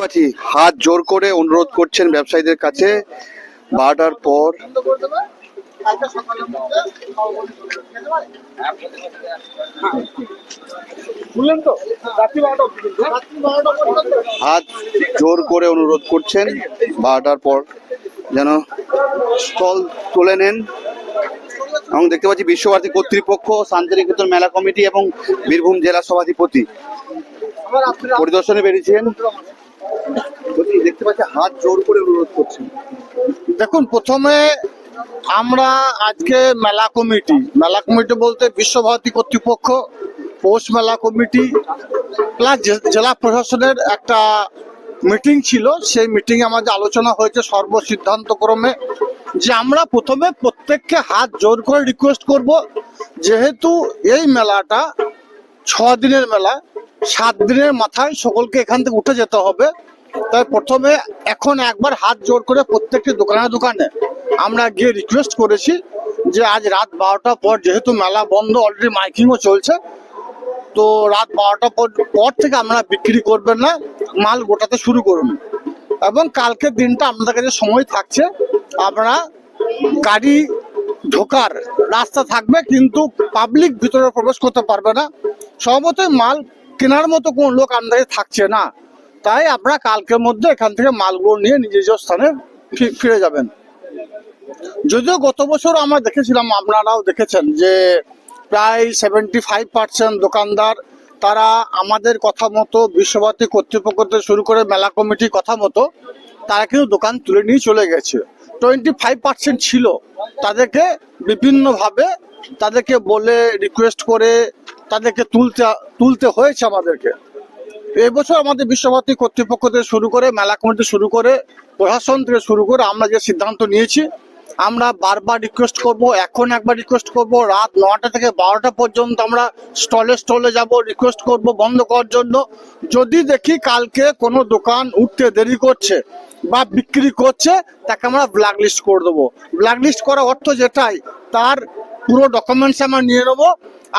পাচ্ছি হাত জোর করে অনুরোধ করছেন ব্যবসায়ীদের কাছে 12টার পর। হাত জোর করে অনুরোধ করছেন 12টার পর যেন স্টল তুলে নেন। এবং দেখতে পাচ্ছি বিশ্বভারতী কর্তৃপক্ষ, শান্তিনিকেতন মেলা কমিটি এবং বীরভূম জেলা সভাধিপতি পরিদর্শনে বেরিয়েছেন। দেখতে পাচ্ছি হাত জোর করে অনুরোধ করছেন। দেখুন, প্রথমে আমরা আজকে মেলা কমিটি বলতে বিশ্বভারতী কর্তৃপক্ষ, পৌষ মেলা কমিটি প্লাস জেলা প্রশাসনের একটা মিটিং ছিল। সেই মিটিং এ আমাদের আলোচনা হয়েছে সর্বসিদ্ধান্তক্রমে যে আমরা প্রথমে প্রত্যেককে হাত জোর করে রিকোয়েস্ট করব, যেহেতু এই মেলাটা 6 দিনের মেলা, 7 দিনের মাথায় সকলকে এখান থেকে উঠে যেতে হবে। তাই প্রথমে এখন একবার হাত জোর করে প্রত্যেকটি দোকানে আমরা গিয়ে রিকোয়েস্ট করেছি যে আজ রাত 12টার পর, যেহেতু মেলা বন্ধ, অলরেডি মাইকিংও চলছে, তো রাত 12টার পর থেকে আমরা বিক্রি করবেন না, মাল গোটাতে শুরু করুন। এবং কালকের দিনটা আপনাদের কাছে সময় থাকছে, আপনারা গাড়ি ঢোকার রাস্তা থাকবে কিন্তু পাবলিক ভিতরে প্রবেশ করতে পারবে না। সর্বতই মাল কেনার মতো কোন লোক আমাদের থাকছে না, তাই আপনারা কালকের মধ্যে এখান থেকে মালগুলো নিয়ে নিজ নিজ স্থানে ফিরে যাবেন। যদিও গত বছর আমরা দেখেছিলাম, আপনারাও দেখেছেন যে প্রায় 75% দোকানদার তারা আমাদের কথা মতো, বিশ্বভারতী কর্তৃপক্ষ থেকে শুরু করে মেলা কমিটির কথা মতো তারা কিন্তু দোকান তুলে নিয়ে চলে গেছে। 25% ছিল, তাদেরকে বিভিন্নভাবে তাদেরকে বলে রিকোয়েস্ট করে তাদেরকে তুলতে হয়েছে আমাদেরকে। এবছর আমাদের বিশ্বভারতী কর্তৃপক্ষ থেকে শুরু করে, মেলা কমিটি শুরু করে, প্রশাসন থেকে শুরু করে আমরা যে সিদ্ধান্ত নিয়েছি, আমরা বারবার রিকোয়েস্ট করব, এখন একবার রিকোয়েস্ট করব, রাত 9টা থেকে 12টা পর্যন্ত আমরা স্টলে যাব, রিকোয়েস্ট করব বন্ধ করার জন্য। যদি দেখি কালকে কোনো দোকান উঠতে দেরি করছে বা বিক্রি করছে, তাকে আমরা ব্ল্যাক লিস্ট করে দেবো। ব্ল্যাক লিস্ট করার অর্থ যেটাই, তার পুরো ডকুমেন্টস আমরা নিয়ে নেবো।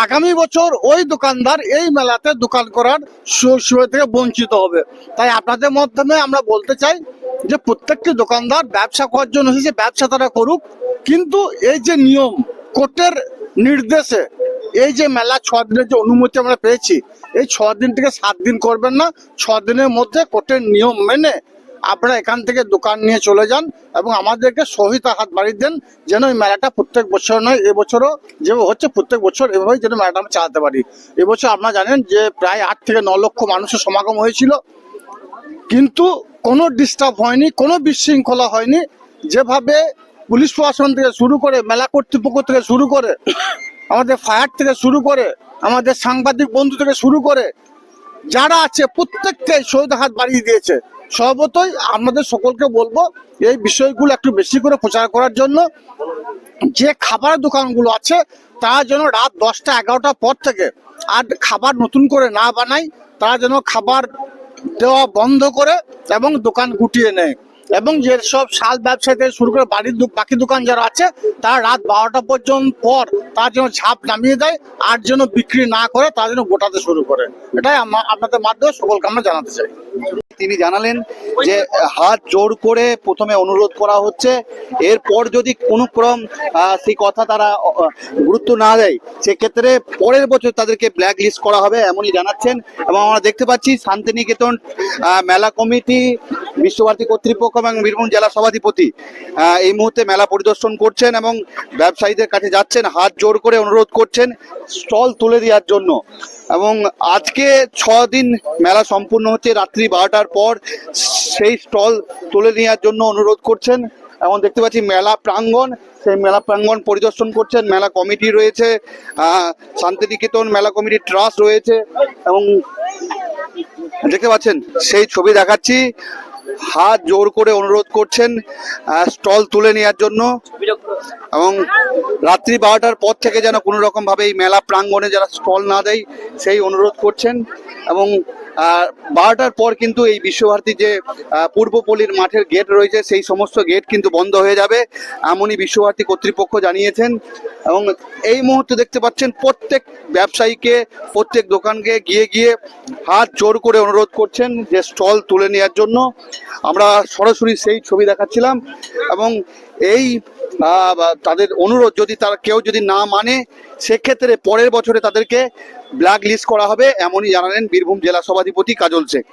আগামী বছর ওই দোকানদার এই মেলাতে দোকান করার সুযোগ থেকে বঞ্চিত হবে। তাই আপনাদের মাধ্যমে আমরা বলতে চাই যে প্রত্যেকটি দোকানদার ব্যবসা করার জন্য এসেছে, ব্যবসা তারা করুক, কিন্তু এই যে নিয়ম কোর্টের নির্দেশে এই যে মেলা 6 দিনের যে অনুমতি আমরা পেয়েছি, এই 6 দিন থেকে 7 দিন করবেন না, 6 দিনের মধ্যে কোর্টের নিয়ম মেনে আপনারা এখান থেকে দোকান নিয়ে চলে যান এবং আমাদেরকে সহিতা হাত বাড়িয়ে দেন, যেন এই মেলাটা প্রত্যেক বছর নয়, এবছরও যেভাবে হচ্ছে প্রত্যেক বছর এভাবেই যেন মেলাটা আমরা চালাতে পারি। এবছর আপনারা জানেন যে প্রায় 8 থেকে 9 লক্ষ মানুষের সমাগম হয়েছিল, কিন্তু কোনো ডিস্টার্ব হয়নি, কোনো বিশৃঙ্খলা হয়নি। যেভাবে পুলিশ প্রশাসন থেকে শুরু করে, মেলা কর্তৃপক্ষ থেকে শুরু করে, আমাদের ফায়ার থেকে শুরু করে, আমাদের সাংবাদিক বন্ধু থেকে শুরু করে যারা আছে প্রত্যেককে সহিতা হাত বাড়িয়ে দিয়েছে। সর্বতই আমাদের সকলকে বলবো এই বিষয়গুলো একটু বেশি করে প্রচার করার জন্য। যে খাবারের দোকানগুলো আছে তারা যেন রাত 10টা 11টার পর থেকে আর খাবার নতুন করে না বানায়, তারা যেন খাবার দেওয়া বন্ধ করে এবং দোকান গুটিয়ে নেয়। এবং যেসব শাল ব্যবসায়ী থেকে শুরু করে বাড়ির বাকি দোকান যারা আছে, তারা রাত 12টা পর্যন্ত পর তার যেন ঝাঁপ নামিয়ে দেয়, আর যেন বিক্রি না করে, তার যেন গোটাতে শুরু করে। এটাই আপনাদের মাধ্যমে সকলকে আমরা জানাতে চাই। তিনি জানালেন যে হাত জোর করে প্রথমে অনুরোধ করা হচ্ছে, এরপর যদি কোনো ক্রম সেই কথা তারা গুরুত্ব না দেয়, সেক্ষেত্রে পরের বছর তাদেরকে ব্ল্যাক লিস্ট করা হবে, এমনই জানাচ্ছেন। এবং আমরা দেখতে পাচ্ছি শান্তিনিকেতন মেলা কমিটি, বিশ্বভারতী কর্তৃপক্ষ এবং বীরভূম জেলা সভাধিপতি এই মুহূর্তে মেলা পরিদর্শন করছেন এবং ব্যবসায়ীদের কাছে যাচ্ছেন, হাত জোর করে অনুরোধ করছেন স্টল তুলে দেওয়ার জন্য। এবং আজকে 6 দিন মেলা সম্পূর্ণ হচ্ছে, রাত্রি 12টার পর সেই স্টল তুলে নেওয়ার জন্য অনুরোধ করছেন। এবং দেখতে পাচ্ছি মেলা প্রাঙ্গণ, সেই মেলা প্রাঙ্গণ পরিদর্শন করছেন। মেলা কমিটি রয়েছে, শান্তিনিকেতন মেলা কমিটি ট্রাস্ট রয়েছে এবং দেখতে পাচ্ছেন সেই ছবি দেখাচ্ছি, হাত জোর করে অনুরোধ করছেন স্টল তুলে নেওয়ার জন্য। এবং রাত্রি 12টার পর থেকে যেন কোনো রকম ভাবে এই মেলা প্রাঙ্গণে যারা স্টল না দেয় সেই অনুরোধ করছেন। এবং 12টার পর কিন্তু এই বিশ্বভারতী যে পূর্বপল্লীর মাঠের গেট রয়েছে সেই সমস্ত গেট কিন্তু বন্ধ হয়ে যাবে, এমনই বিশ্বভারতী কর্তৃপক্ষ জানিয়েছেন। এবং এই মুহূর্তে দেখতে পাচ্ছেন প্রত্যেক ব্যবসায়ীকে, প্রত্যেক দোকানকে গিয়ে গিয়ে হাত জোর করে অনুরোধ করছেন যে স্টল তুলে নেওয়ার জন্য। আমরা সরাসরি সেই ছবি দেখাচ্ছিলাম এবং এই তাদের অনুরোধ যদি তারা কেউ যদি না মানে সেক্ষেত্রে পরের বছরে তাদেরকে ব্ল্যাক লিস্ট করা হবে, এমনই জানালেন বীরভূম জেলা সভাধিপতি কাজল শেখ।